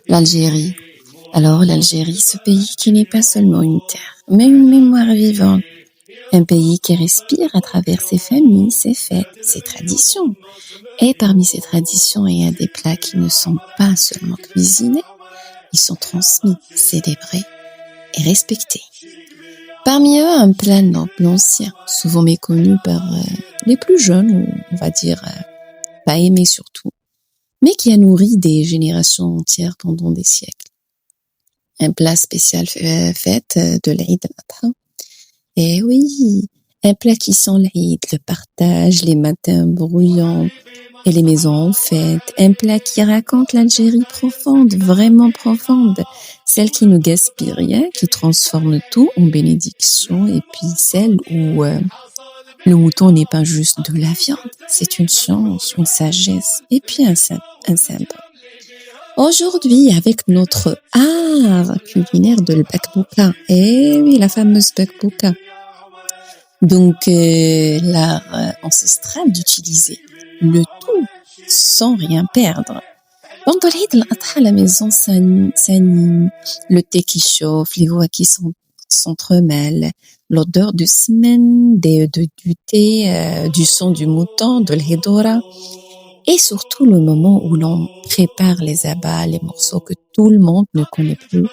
L'Algérie. Alors, l'Algérie, ce pays qui n'est pas seulement une terre, mais une mémoire vivante. Un pays qui respire à travers ses familles, ses fêtes, ses traditions. Et parmi ces traditions, il y a des plats qui ne sont pas seulement cuisinés, ils sont transmis, célébrés et respectés. Parmi eux, un plat noble ancien, souvent méconnu par les plus jeunes, ou on va dire pas aimé surtout, mais qui a nourri des générations entières pendant des siècles. Un plat spécial fête de l'Aïd al-Adha. Et oui, un plat qui sent l'Aïd, le partage, les matins bruyants et les maisons en fête. Un plat qui raconte l'Algérie profonde, vraiment profonde. Celle qui ne gaspille rien, qui transforme tout en bénédiction. Et puis celle où le mouton n'est pas juste de la viande. C'est une science, une sagesse et puis un symbole. Aujourd'hui, avec notre art culinaire de l'bakbouka, et oui, la fameuse bakbouka. Donc, l'art ancestral d'utiliser le tout sans rien perdre. Pendant l'Aïd al-Adha, à la maison s'anime, le thé qui chauffe, les voix qui s'entremêlent, l'odeur du smen, du thé, du son du mouton, de l'hedora. Et surtout le moment où l'on prépare les abats, les morceaux que tout le monde ne connaît plus,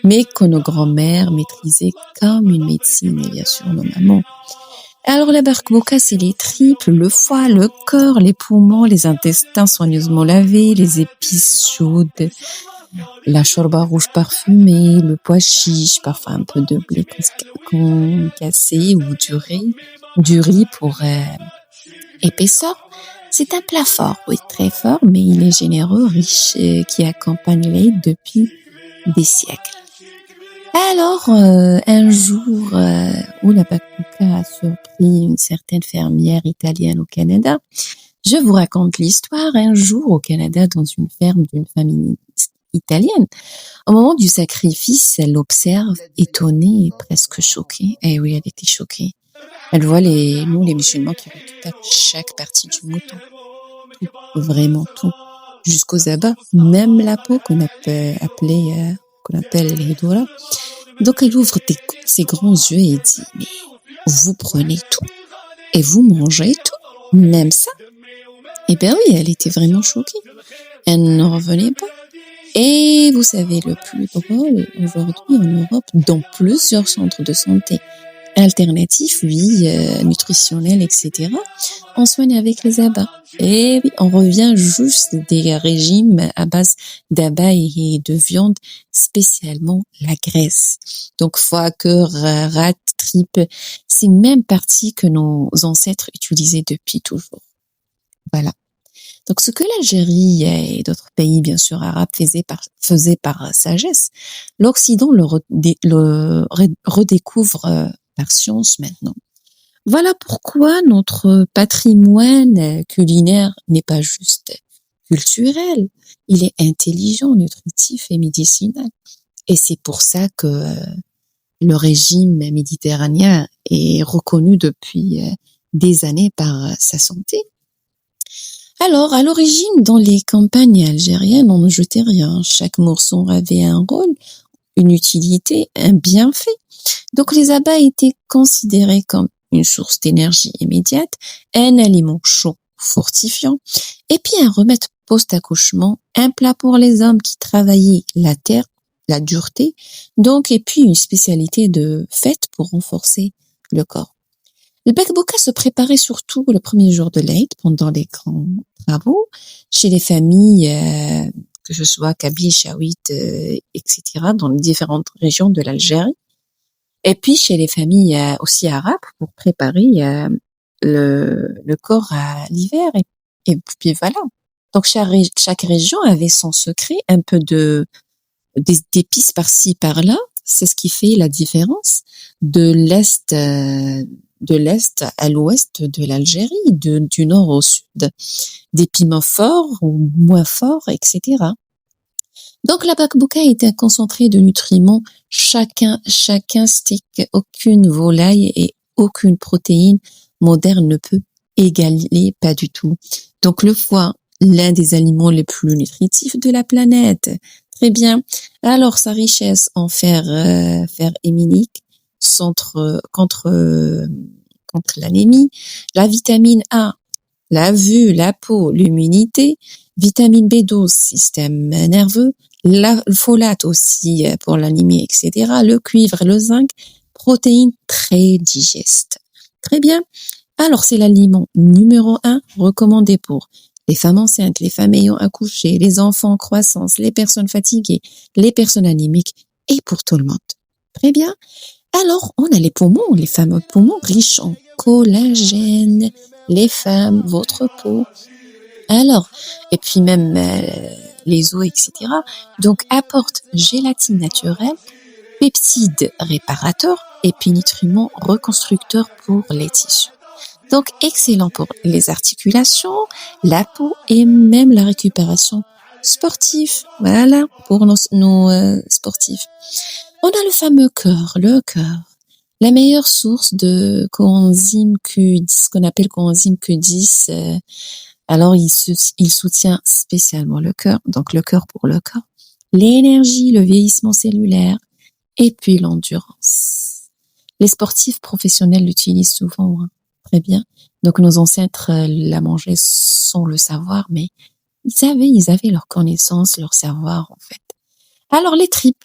mais que nos grands-mères maîtrisaient comme une médecine, et bien sûr nos mamans. Alors la bakbouka, c'est les tripes, le foie, le corps, les poumons, les intestins soigneusement lavés, les épices chaudes, la shorba rouge parfumée, le pois chiche, parfois un peu de blé concassé ou du riz pour épaisseur. C'est un plat fort, oui, très fort, mais il est généreux, riche, qui accompagne l'Aïd depuis des siècles. Alors, un jour où la bakbouka a surpris une certaine fermière italienne au Canada, je vous raconte l'histoire. Un jour au Canada, dans une ferme d'une famille italienne, au moment du sacrifice, elle observe, étonnée et presque choquée. Eh oui, elle était choquée. Elle voit les musulmans qui récupèrent chaque partie du mouton. Tout, vraiment tout. Jusqu'aux abats, même la peau qu'on appelle l'hedora. Donc elle ouvre ses grands yeux et dit, mais vous prenez tout et vous mangez tout, même ça? Eh bien oui, elle était vraiment choquée. Elle n'en revenait pas. Et vous savez, le plus drôle, aujourd'hui en Europe, dans plusieurs centres de santé alternatifs, oui, nutritionnels, etc., on soigne avec les abats. Et oui, on revient juste des régimes à base d'abats et de viande, spécialement la graisse. Donc foie, cœur, rate, tripe, c'est même partie que nos ancêtres utilisaient depuis toujours. Voilà. Donc ce que l'Algérie et d'autres pays, bien sûr, arabes faisaient par sagesse, l'Occident le redécouvre par science maintenant. Voilà pourquoi notre patrimoine culinaire n'est pas juste culturel, il est intelligent, nutritif et médicinal. Et c'est pour ça que le régime méditerranéen est reconnu depuis des années par sa santé. Alors, à l'origine, dans les campagnes algériennes, on ne jetait rien. Chaque morceau avait un rôle, une utilité, un bienfait. Donc, les abats étaient considérés comme une source d'énergie immédiate, un aliment chaud, fortifiant, et puis un remède post-accouchement, un plat pour les hommes qui travaillaient la terre, la dureté, donc, et puis une spécialité de fête pour renforcer le corps. Le bakbouka se préparait surtout le premier jour de l'Aïd, pendant les grands travaux, chez les familles, que ce soit Kabyles, Chaouites, etc., dans les différentes régions de l'Algérie. Et puis chez les familles aussi arabes, pour préparer le corps à l'hiver. Et puis voilà. Donc chaque région avait son secret, un peu d'épices par-ci, par-là. C'est ce qui fait la différence de l'Est à l'ouest de l'Algérie, du nord au sud, des piments forts ou moins forts, etc. Donc la bakbouka est un concentré de nutriments, chacun steak, aucune volaille et aucune protéine moderne ne peut égaler, pas du tout. Donc le foie l'un des aliments les plus nutritifs de la planète. Très bien. Alors, sa richesse en fer héminique contre l'anémie, la vitamine A, la vue, la peau, l'immunité, vitamine B12, système nerveux, le folate aussi pour l'anémie, etc., le cuivre, le zinc, protéines très digestes. Très bien. Alors, c'est l'aliment numéro 1 recommandé pour les femmes enceintes, les femmes ayant accouché, les enfants en croissance, les personnes fatiguées, les personnes anémiques et pour tout le monde. Très bien. Alors, on a les poumons, les fameux poumons riches en collagène. Les femmes, votre peau. Alors, et puis même les os, etc. Donc, apporte gélatine naturelle, peptides réparateurs et puis nutriments reconstructeurs pour les tissus. Donc, excellent pour les articulations, la peau et même la récupération sportive. Voilà, pour nos sportifs. On a le fameux cœur, le cœur. La meilleure source de coenzyme Q10, qu'on appelle coenzyme Q10, alors il soutient spécialement le cœur, donc le cœur pour le corps, l'énergie, le vieillissement cellulaire et puis l'endurance. Les sportifs professionnels l'utilisent souvent, hein. Très bien. Donc nos ancêtres la mangeaient sans le savoir, mais ils avaient leur connaissance, leur savoir en fait. Alors les tripes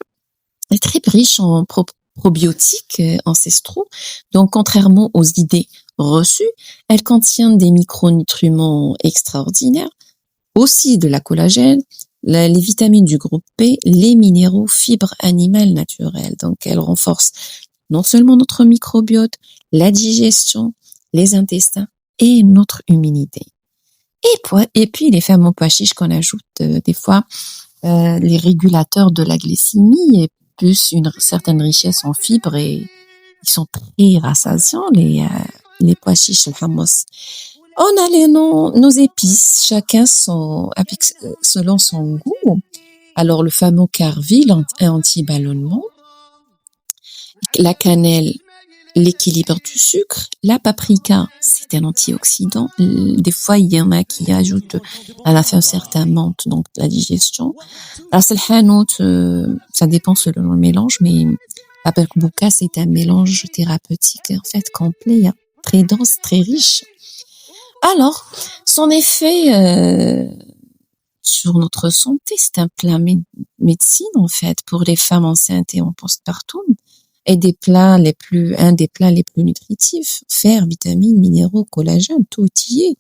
riches en probiotiques ancestraux, donc contrairement aux idées reçues, elles contiennent des micronutriments extraordinaires, aussi de la collagène, les vitamines du groupe B, les minéraux, fibres animales naturelles. Donc elles renforcent non seulement notre microbiote, la digestion, les intestins et notre immunité. Et puis les fameux pois chiches qu'on ajoute des fois, les régulateurs de la glycémie et plus une certaine richesse en fibres et ils sont très rassasiants, les pois chiches, le hummus. On a nos épices, chacun selon son goût. Alors, le fameux carvil, anti-ballonnement, la cannelle, l'équilibre du sucre, la paprika, c'est un antioxydant. Des fois, il y en a qui ajoutent à la fin un certain menthe, donc la digestion. Alors, c'est le hanout, ça dépend selon le mélange, mais la bakbouka, c'est un mélange thérapeutique, en fait, complet, hein, très dense, très riche. Alors, son effet sur notre santé, c'est un plat médecine, en fait, pour les femmes enceintes et en postpartum. Et un des plats les plus nutritifs, fer, vitamines, minéraux, collagène, tout y est.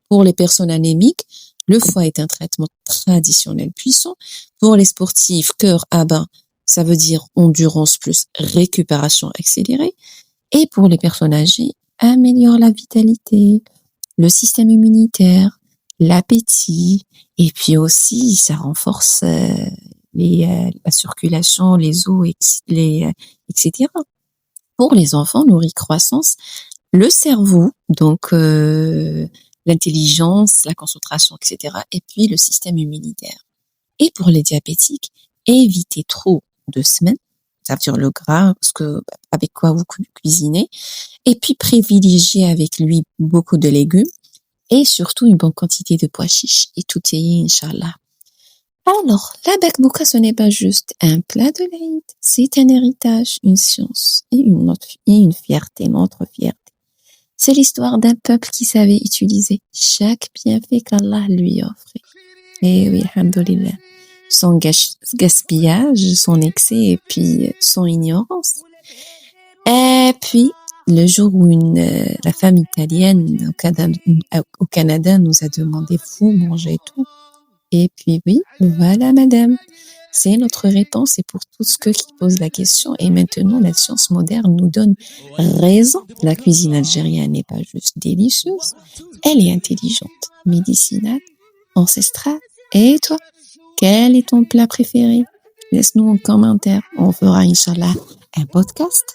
Pour les personnes anémiques, le foie est un traitement traditionnel puissant. Pour les sportifs, cœur à bain, ça veut dire endurance plus récupération accélérée. Et pour les personnes âgées, améliore la vitalité, le système immunitaire, l'appétit, et puis aussi, ça renforce la circulation, les os, etc. Pour les enfants, nourrit croissance, le cerveau, donc l'intelligence, la concentration, etc. Et puis le système immunitaire. Et pour les diabétiques, évitez trop de semaines, ça veut dire le gras, avec quoi vous cuisinez, et puis privilégiez avec lui beaucoup de légumes et surtout une bonne quantité de pois chiches et tout est Inch'Allah. Alors, la bakbouka, ce n'est pas juste un plat de l'Aïd, c'est un héritage, une science et une fierté, notre fierté. C'est l'histoire d'un peuple qui savait utiliser chaque bienfait qu'Allah lui offrait. Et oui, alhamdoulilah. Son gaspillage, son excès et puis son ignorance. Et puis, le jour où la femme italienne au Canada nous a demandé vous mangez tout. Et puis oui, voilà madame, c'est notre réponse et pour tous ceux qui posent la question. Et maintenant, la science moderne nous donne raison. La cuisine algérienne n'est pas juste délicieuse, elle est intelligente, médicinale, ancestrale. Et toi, quel est ton plat préféré? Laisse-nous en commentaire, on fera Inch'Allah un podcast.